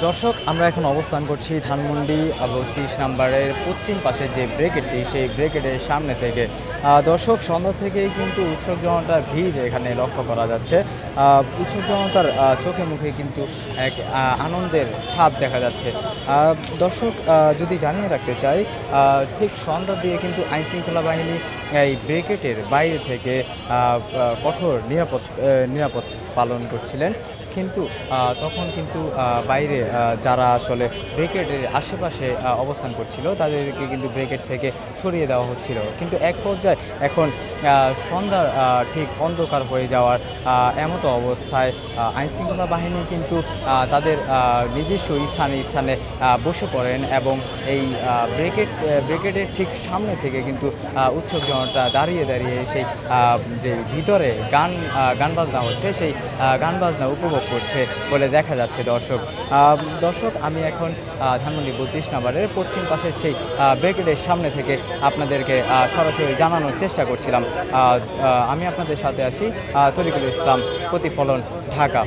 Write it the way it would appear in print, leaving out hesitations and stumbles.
দর্শক, আমরা এখন অবস্থান করছি ধানমন্ডি ৩২ নম্বরের পশ্চিম পাশে যে ব্রিগেডটি, সেই ব্রিগেডের সামনে থেকে। দর্শক, সন্ধ্যা থেকেই কিন্তু উৎসব জনতার ভিড় এখানে লক্ষ্য করা যাচ্ছে। উৎসব জনতার চোখে মুখে কিন্তু এক আনন্দের ছাপ দেখা যাচ্ছে। দর্শক, যদি জানিয়ে রাখতে চাই, ঠিক সন্ধ্যা দিয়ে কিন্তু আইনশৃঙ্খলা বাহিনী এই ব্রিগেডের বাইরে থেকে কঠোর নিরাপদ পালন করছিলেন। কিন্তু তখন কিন্তু বাইরে যারা আসলে ব্রিগেডের আশেপাশে অবস্থান করছিল তাদেরকে কিন্তু ব্রিগেড থেকে সরিয়ে দেওয়া হচ্ছিল। কিন্তু এক পর্যায়ে এখন সন্ধ্যার ঠিক অন্ধকার হয়ে যাওয়ার এমতো অবস্থায় আইনশৃঙ্খলা বাহিনী কিন্তু তাদের নিজস্ব স্থানে বসে পড়েন এবং এই ব্রিগেডের ঠিক সামনে থেকে কিন্তু উৎসব জনতা দাঁড়িয়ে সেই যে ভিতরে গান বাজনা হচ্ছে, সেই গান বাজনা উপভোগ করছে বলে দেখা যাচ্ছে। দর্শক, আমি এখন ধানমন্ডি ৩২ নম্বরের পশ্চিম পাশের সেই ব্রিগেডের সামনে থেকে আপনাদেরকে সরাসরি জানানোর চেষ্টা করছিলাম। আমি আপনাদের সাথে আছি তরিকুল ইসলাম, প্রতিফলন, ঢাকা।